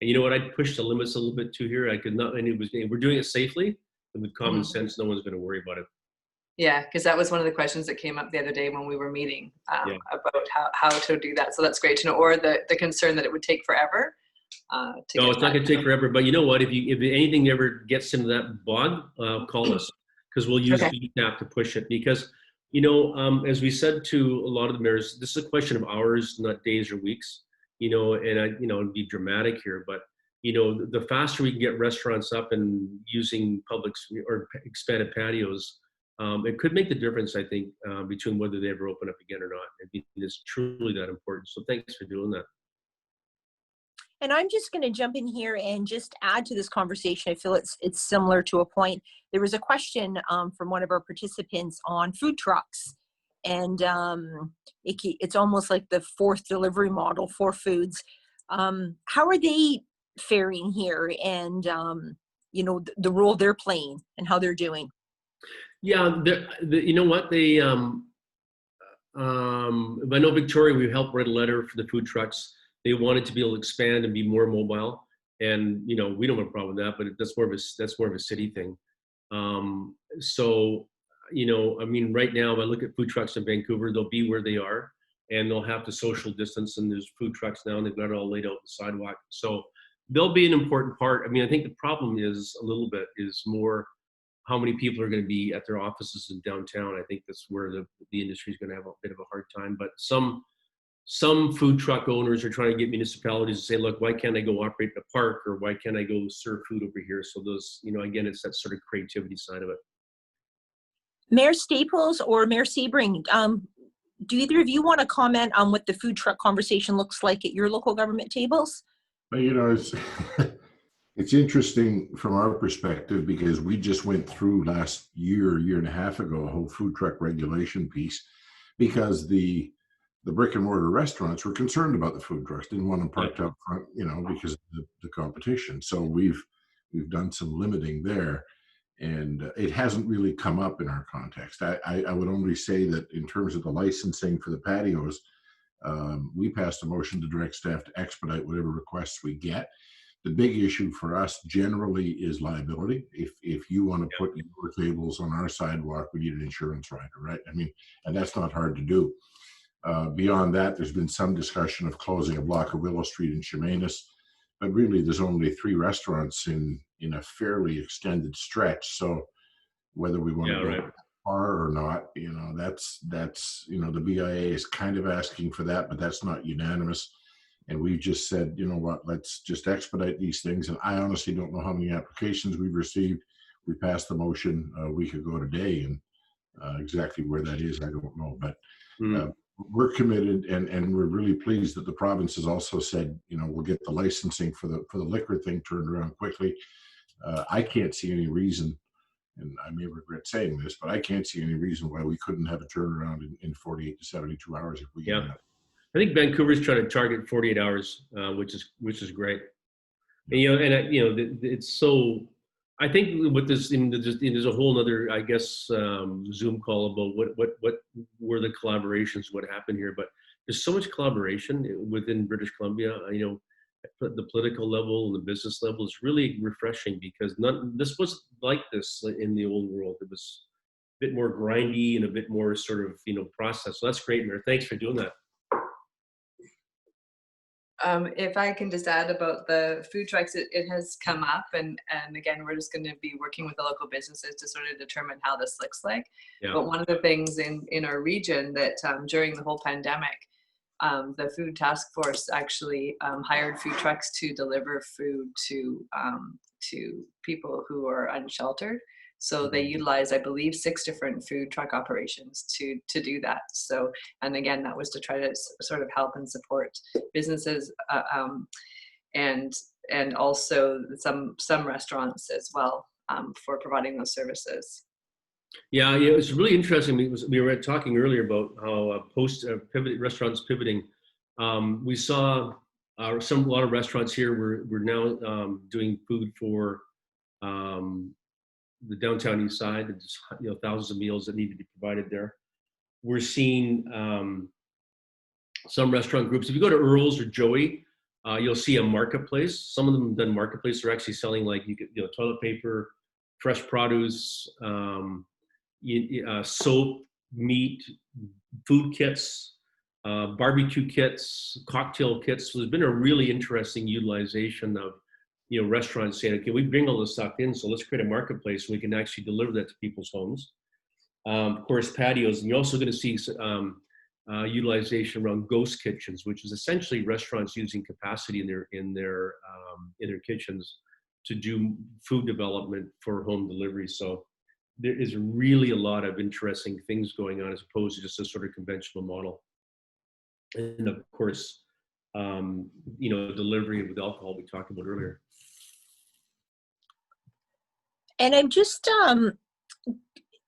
And you know what? I pushed the limits a little bit too here. I could not, and we're doing it safely. And with common sense, no one's going to worry about it. Yeah, because that was one of the questions that came up the other day when we were meeting about how to do that. So that's great to know. Or the concern that it would take forever. No, it's not going to take forever. But you know what? If anything ever gets into that bog, call us, because we'll use VTAP to push it. Because As we said to a lot of the mayors, this is a question of hours, not days or weeks. And it'd be dramatic here, but the faster we can get restaurants up and using public or expanded patios, it could make the difference, I think, between whether they ever open up again or not. I think it's truly that important. So thanks for doing that. And I'm just going to jump in here and just add to this conversation. I feel it's similar to a point. There was a question from one of our participants on food trucks, and it's almost like the fourth delivery model for foods. How are they faring here, and the role they're playing and how they're doing? Yeah, you know what they. I know Victoria. We helped write a letter for the food trucks. They wanted to be able to expand and be more mobile, and we don't have a problem with that. But that's more of a city thing. Right now, if I look at food trucks in Vancouver, they'll be where they are, and they'll have to social distance. And there's food trucks now, and they've got it all laid out on the sidewalk. So they'll be an important part. I think the problem is more how many people are going to be at their offices in downtown. I think that's where the industry is going to have a bit of a hard time. But some food truck owners are trying to get municipalities to say, look, why can't I go operate in a park, or why can't I go serve food over here? So those, again, it's that sort of creativity side of it. Mayor Staples or Mayor Sebring, do either of you want to comment on what the food truck conversation looks like at your local government tables? Well, it's interesting from our perspective, because we just went through last year and a half ago, a whole food truck regulation piece, because the brick and mortar restaurants were concerned about the food trucks, didn't want them parked up front, because of the competition. So we've done some limiting there, and it hasn't really come up in our context. I would only say that in terms of the licensing for the patios, we passed a motion to direct staff to expedite whatever requests we get. The big issue for us generally is liability. If you want to put your tables on our sidewalk, we need an insurance rider, right? And that's not hard to do. Beyond that, there's been some discussion of closing a block of Willow Street in Chemainus, but really there's only 3 restaurants in a fairly extended stretch. So whether we want to go that far or not, that's the BIA is kind of asking for that, but that's not unanimous. And we've just said, let's just expedite these things. And I honestly don't know how many applications we've received. We passed the motion a week ago today, and exactly where that is, I don't know. But we're committed, and we're really pleased that the province has also said, we'll get the licensing for the liquor thing turned around quickly. I can't see any reason, and I may regret saying this, but I can't see any reason why we couldn't have a turnaround in 48 to 72 hours if we get it. I think Vancouver's trying to target 48 hours, which is great. And, it's so. I think with this, there's a whole other, I guess, Zoom call about what were the collaborations, what happened here. But there's so much collaboration within British Columbia. The political level and the business level is really refreshing, because this was like this in the old world. It was a bit more grindy and a bit more sort of process. So that's great, Mayor. Thanks for doing that. If I can just add about the food trucks, it has come up, and again, we're just going to be working with the local businesses to sort of determine how this looks like. Yeah. But one of the things in our region that during the whole pandemic, the food task force actually hired food trucks to deliver food to people who are unsheltered. So they utilize, I believe, 6 different food truck operations to do that. So, and again, that was to try to sort of help and support businesses, and also some restaurants as well, for providing those services. Yeah, it's really interesting. We were talking earlier about how restaurants pivoting. We saw a lot of restaurants here. We're now doing food for the downtown east side. There's thousands of meals that need to be provided there. We're seeing some restaurant groups. If you go to Earl's or Joey, you'll see a marketplace. Some of them have done marketplace. They're actually selling toilet paper, fresh produce, soap, meat, food kits, barbecue kits, cocktail kits. So there's been a really interesting utilization of restaurants saying, okay, we bring all this stuff in, so let's create a marketplace so we can actually deliver that to people's homes. Of course, patios, and you're also going to see utilization around ghost kitchens, which is essentially restaurants using capacity in their kitchens to do food development for home delivery. So there is really a lot of interesting things going on as opposed to just a sort of conventional model. And of course, delivery with alcohol we talked about earlier. And I'm just,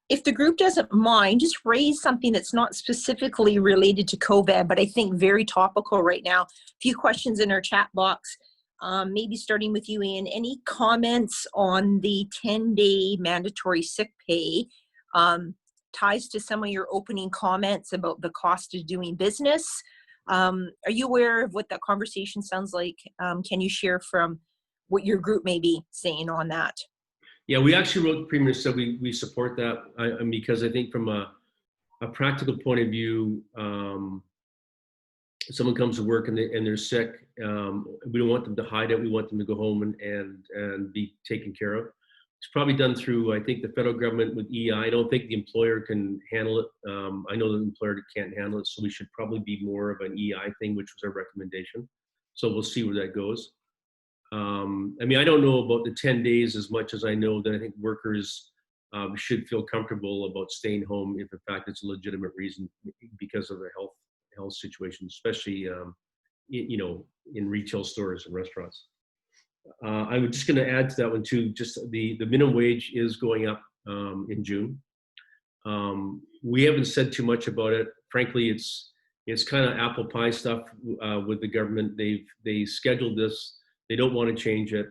if the group doesn't mind, just raise something that's not specifically related to COVID, but I think very topical right now. A few questions in our chat box. Maybe starting with you, Ian. Any comments on the 10-day mandatory sick pay? Ties to some of your opening comments about the cost of doing business. Are you aware of what that conversation sounds like? Can you share from what your group may be saying on that? Yeah, we actually wrote the Premier, so we support that, because I think from a practical point of view, someone comes to work and they're sick. We don't want them to hide it. We want them to go home and be taken care of. It's probably done through, I think, the federal government with EI. I don't think the employer can handle it. I know the employer can't handle it, so we should probably be more of an EI thing, which was our recommendation. So we'll see where that goes. I don't know about the 10 days as much as I know that I think workers should feel comfortable about staying home if in fact it's a legitimate reason because of their health situation, especially in retail stores and restaurants. I'm just going to add to that one too. Just the minimum wage is going up in June. We haven't said too much about it. Frankly, it's kind of apple pie stuff with the government. They scheduled this. They don't want to change it,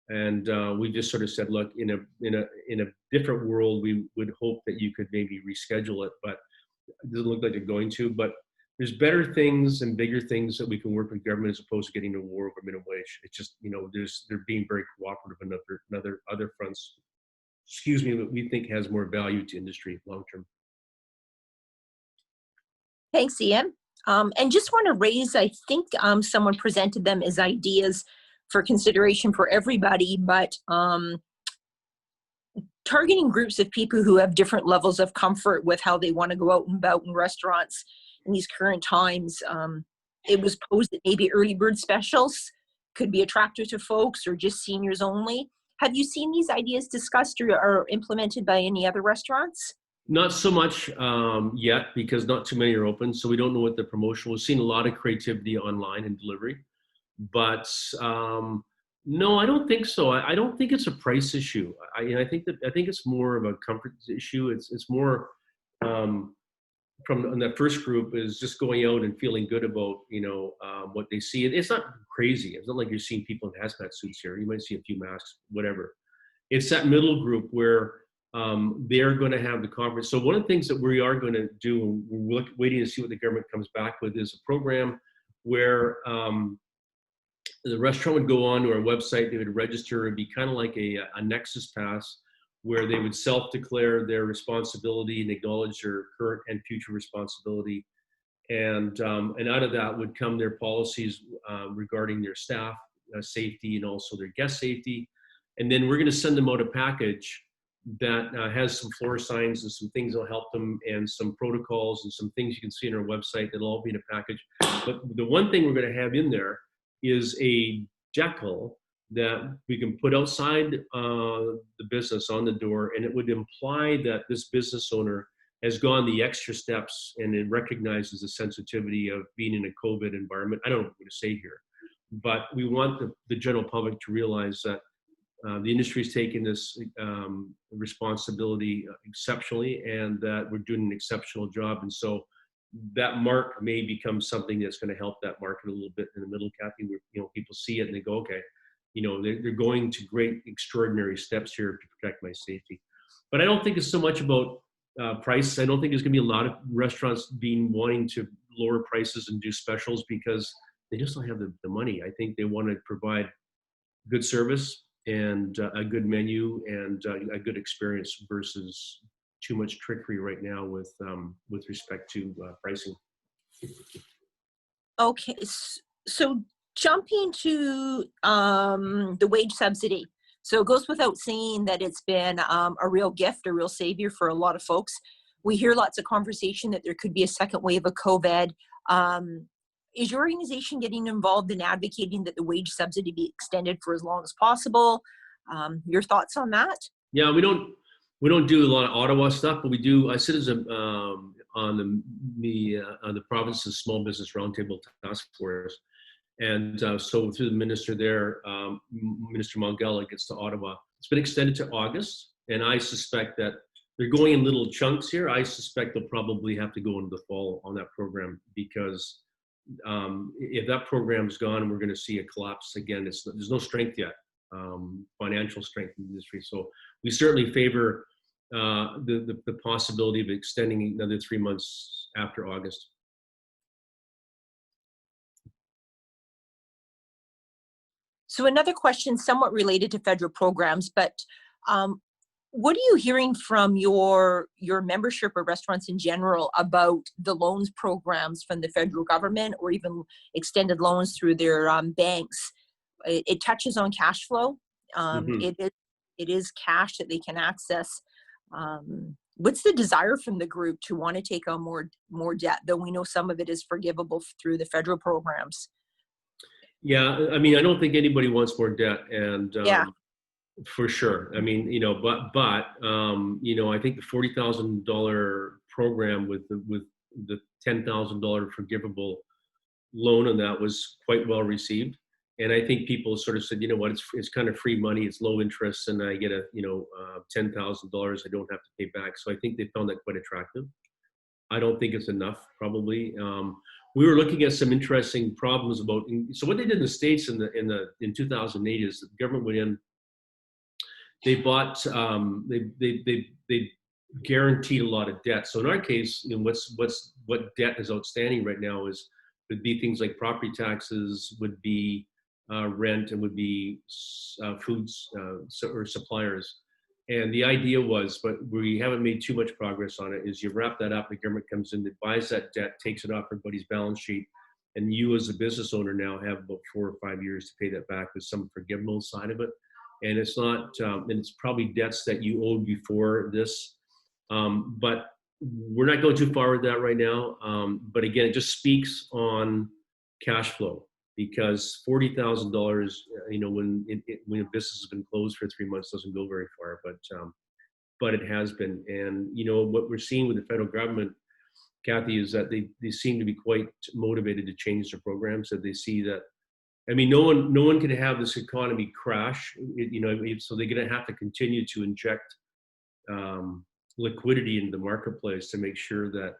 and we just sort of said, look, in a different world, we would hope that you could maybe reschedule it, but it doesn't look like they're going to. But there's better things and bigger things that we can work with government as opposed to getting a war over minimum wage. It's just they're being very cooperative in other fronts. Excuse me, that we think has more value to industry long term. Thanks, Ian. And just want to raise, I think someone presented them as ideas for consideration for everybody, but targeting groups of people who have different levels of comfort with how they want to go out and about in restaurants in these current times. It was posed that maybe early bird specials could be attractive to folks or just seniors only. Have you seen these ideas discussed or implemented by any other restaurants? Not so much yet, because not too many are open, so we don't know what the promotion. We've seen a lot of creativity online and delivery. But no, I don't think so. I don't think it's a price issue. I think it's more of a comfort issue. It's more from that first group is just going out and feeling good about what they see. It's not crazy. It's not like you're seeing people in hazmat suits here. You might see a few masks, whatever. It's that middle group where they're going to have the conference. So one of the things that we are going to do, we're waiting to see what the government comes back with, is a program where the restaurant would go on to our website, they would register. It'd be kind of like a Nexus Pass, where they would self-declare their responsibility and acknowledge their current and future responsibility. And out of that would come their policies regarding their staff safety and also their guest safety. And then we're going to send them out a package that has some floor signs and some things that'll help them, and some protocols and some things you can see on our website. That'll all be in a package. But the one thing we're going to have in there is a decal that we can put outside the business on the door, and it would imply that this business owner has gone the extra steps and it recognizes the sensitivity of being in a COVID environment. I don't know what to say here, but we want the general public to realize that the industry is taking this responsibility exceptionally, and that we're doing an exceptional job. And so that mark may become something that's going to help that market a little bit in the middle, Kathy, where people see it and they go, okay, they're going to great, extraordinary steps here to protect my safety. But I don't think it's so much about price. I don't think there's going to be a lot of restaurants wanting to lower prices and do specials because they just don't have the money. I think they want to provide good service and a good menu and a good experience versus too much trickery right now with respect to pricing. Okay, so jumping to the wage subsidy. So it goes without saying that it's been a real gift, a real savior for a lot of folks. we hear lots of conversation that there could be a second wave of COVID. Is your organization getting involved in advocating that the wage subsidy be extended for as long as possible? Your thoughts on that? Yeah, we don't do a lot of Ottawa stuff, but we do. I sit as a on the province's small business roundtable task force, and so through the minister there, Minister Mongella, gets to Ottawa. It's been extended to August, and I suspect that they're going in little chunks here. I suspect they'll probably have to go into the fall on that program, because if that program's gone, we're going to see a collapse again. There's no strength yet, financial strength in the industry. So we certainly favor the possibility of extending another 3 months after August. So another question somewhat related to federal programs, but what are you hearing from your membership or restaurants in general about the loans programs from the federal government, or even extended loans through their banks? It touches on cash flow. It is cash that they can access. What's the desire from the group to want to take on more debt, though we know some of it is forgivable through the federal programs? Yeah, I mean, I don't think anybody wants more debt, and Yeah. for sure. I mean, but I think the $40,000 program with the $10,000 forgivable loan on that was quite well received. And I think people sort of said, you know what, it's kind of free money, it's low interest, and I get $10,000 I don't have to pay back. So I think they found that quite attractive. I don't think it's enough, probably. We were looking at some interesting problems about. So what they did in the States in 2008 is the government went in. They bought. They guaranteed a lot of debt. So in our case, what debt is outstanding right now would be things like property taxes, would be rent, and would be foods or suppliers. And the idea was, but we haven't made too much progress on it, is you wrap that up, the government comes in, it buys that debt, takes it off everybody's balance sheet, and you as a business owner now have about 4 or 5 years to pay that back with some forgivable side of it. And it's not, and it's probably debts that you owed before this. But we're not going too far with that right now. But again, it just speaks on cash flow, because $40,000, when a business has been closed for 3 months, doesn't go very far. But it has been, and what we're seeing with the federal government, Kathy, is that they seem to be quite motivated to change their programs. That they see that, I mean, no one can have this economy crash. So they're going to have to continue to inject liquidity into the marketplace to make sure that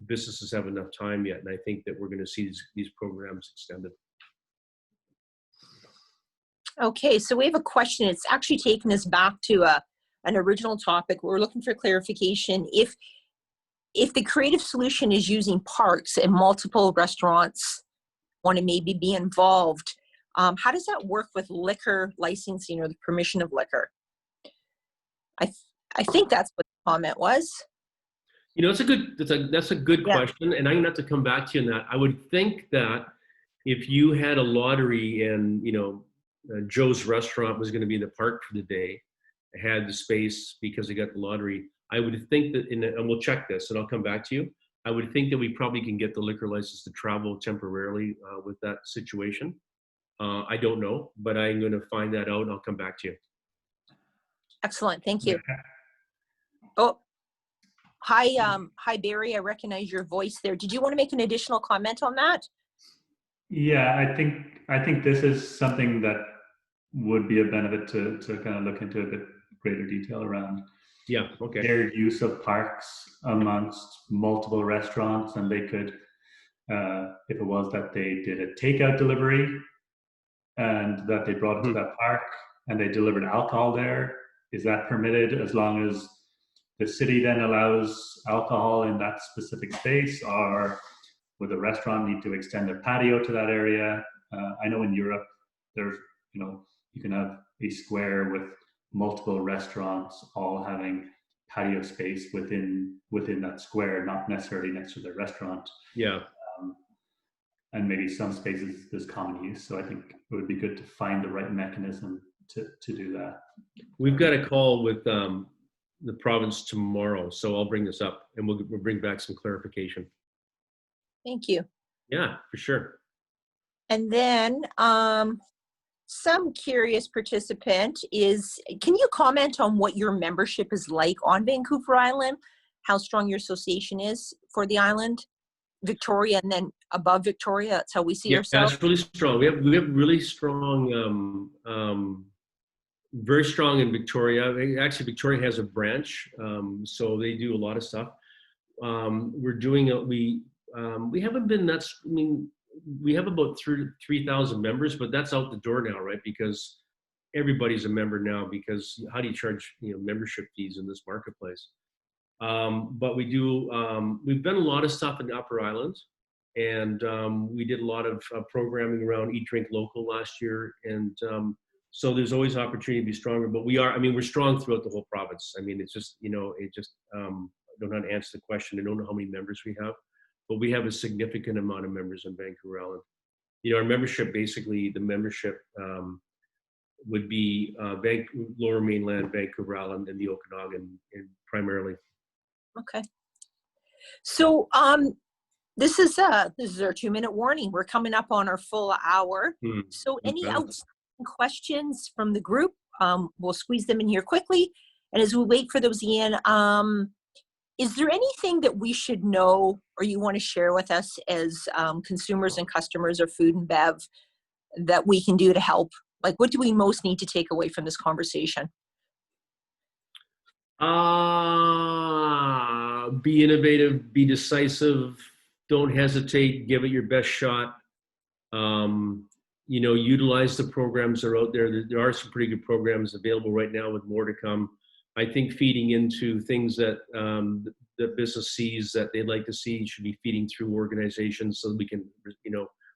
businesses have enough time yet. And I think that we're going to see these programs extended. Okay, so we have a question. It's actually taken us back to an original topic. We're looking for clarification. If the creative solution is using parks and multiple restaurants want to maybe be involved, how does that work with liquor licensing or the permission of liquor? I think that's what the comment was. That's a good question, and I'm gonna have to come back to you on that. I would think that if you had a lottery and Joe's restaurant was going to be in the park for the day, had the space because they got the lottery, I would think that, and we'll check this and I'll come back to you, I would think that we probably can get the liquor license to travel temporarily with that situation. I don't know, but I'm going to find that out and I'll come back to you. Excellent, thank you. Oh, hi Barry, I recognize your voice there. Did you want to make an additional comment on that? Yeah, I think this is something that would be a benefit to kind of look into a bit greater detail around. Yeah, okay. Their use of parks amongst multiple restaurants, and they could, if it was that they did a takeout delivery and that they brought it to that park and they delivered alcohol there, is that permitted as long as the city then allows alcohol in that specific space, or would the restaurant need to extend their patio to that area? I know in Europe, there's, you can have a square with multiple restaurants all having patio space within that square, not necessarily next to their restaurant. Yeah. And maybe some spaces there's common use. So I think it would be good to find the right mechanism to do that. We've got a call with the province tomorrow. So I'll bring this up and we'll bring back some clarification. Thank you. Yeah, for sure. And then some curious participant is, can you comment on what your membership is like on Vancouver Island? How strong your association is for the island, Victoria, and then above Victoria? That's how we see ourselves. That's really strong. We have really strong, very strong in Victoria. Actually, Victoria has a branch, so they do a lot of stuff. We're doing we haven't been we have about 3,000 members, but that's out the door now, right? Because everybody's a member now, because how do you charge membership fees in this marketplace? But we do, we've done a lot of stuff in the Upper Island, and we did a lot of programming around Eat, Drink Local last year. And so there's always opportunity to be stronger, but we're strong throughout the whole province. It's just, I don't know how to answer the question. I don't know how many members we have, but we have a significant amount of members in Vancouver Island. Our membership, basically the membership would be Lower Mainland, Vancouver Island, and the Okanagan primarily. Okay. So this is our 2-minute warning. We're coming up on our full hour. So any outstanding questions from the group? We'll squeeze them in here quickly. And as we wait for those, Ian, is there anything that we should know or you want to share with us as consumers and customers of food and bev that we can do to help? Like, what do we most need to take away from this conversation? Be innovative, be decisive, don't hesitate, give it your best shot. Utilize the programs that are out there. There are some pretty good programs available right now with more to come. I think feeding into things that the business sees that they'd like to see should be feeding through organizations so that we can,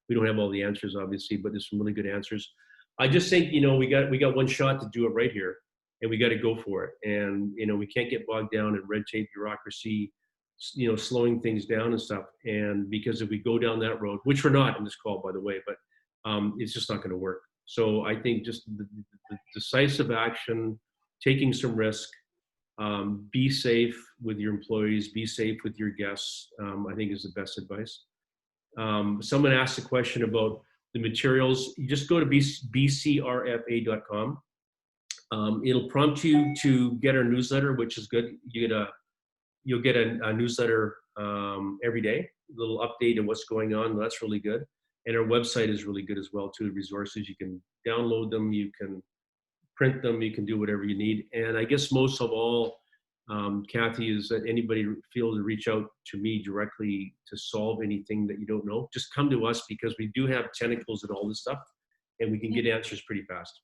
we don't have all the answers obviously, but there's some really good answers. I just think, we got one shot to do it right here, and we got to go for it. And, we can't get bogged down in red tape, bureaucracy, slowing things down and stuff. And because if we go down that road, which we're not in this call, by the way, but it's just not going to work. So I think just the decisive action, taking some risk, be safe with your employees, be safe with your guests, I think is the best advice. Someone asked a question about the materials. You just go to bcrfa.com. It'll prompt you to get our newsletter, which is good. You'll get a newsletter every day, a little update on what's going on. That's really good. And our website is really good as well too. Resources, you can download them, you can print them, you can do whatever you need. And I guess most of all, Kathy, is that anybody feel to reach out to me directly to solve anything that you don't know, just come to us, because we do have tentacles in all this stuff and we can get answers pretty fast.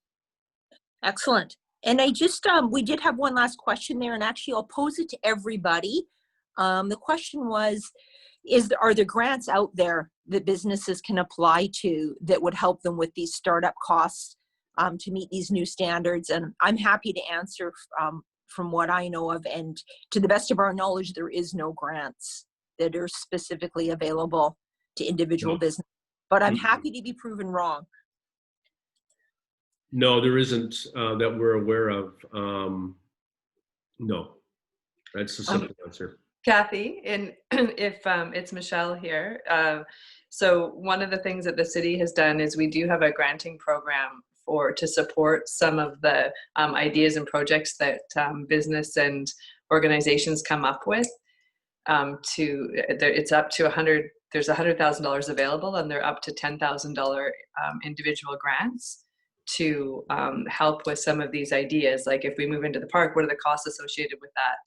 Excellent. And I just, we did have one last question there, and actually I'll pose it to everybody. The question was, are there grants out there that businesses can apply to that would help them with these startup costs to meet these new standards? And I'm happy to answer from what I know of, and to the best of our knowledge, there is no grants that are specifically available to individual business, but I'm happy to be proven wrong. No, there isn't that we're aware of. No, that's the simple answer. Kathy, and if it's Michelle here. So one of the things that the city has done is we do have a granting program to support some of the ideas and projects that business and organizations come up with. It's up to there's $100,000 available, and they're up to $10,000 individual grants to help with some of these ideas. Like if we move into the park, what are the costs associated with that?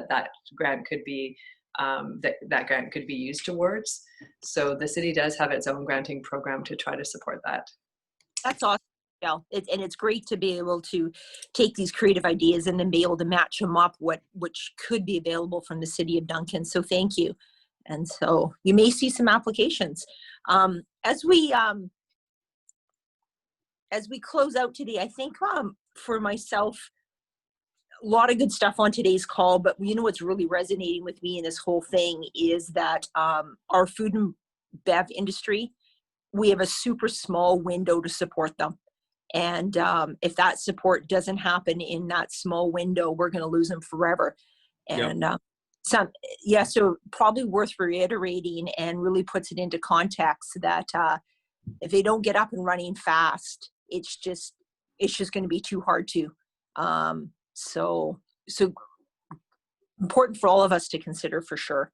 That grant could be that grant could be used towards. So the city does have its own granting program to try to support that. That's awesome. Yeah, and it's great to be able to take these creative ideas and then be able to match them up which could be available from the city of Duncan. So thank you. And so you may see some applications as we close out today. I think for myself, a lot of good stuff on today's call, but what's really resonating with me in this whole thing is that our food and bev industry, we have a super small window to support them. And if that support doesn't happen in that small window, we're going to lose them forever. And so probably worth reiterating, and really puts it into context that if they don't get up and running fast, it's just going to be too hard to. So important for all of us to consider, for sure.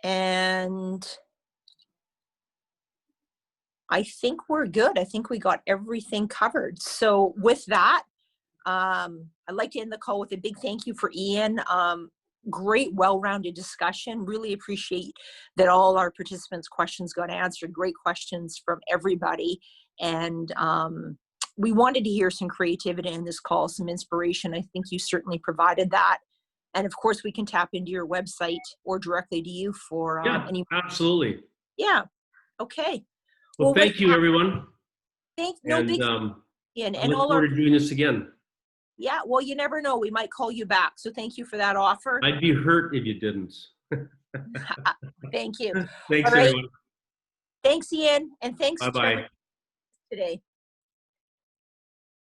And I think we're good. I think we got everything covered. So with that, I'd like to end the call with a big thank you for Ian. Great, well-rounded discussion. Really appreciate that all our participants' questions got answered. Great questions from everybody. And we wanted to hear some creativity in this call, some inspiration. I think you certainly provided that. And of course, we can tap into your website or directly to you for any. Absolutely. Yeah. Okay. Well, thank you, everyone. Ian, I look forward to doing this again. Yeah, well, you never know. We might call you back. So thank you for that offer. I'd be hurt if you didn't. Thank you. Thanks, All right. everyone. Thanks, Ian. And thanks Bye-bye. today.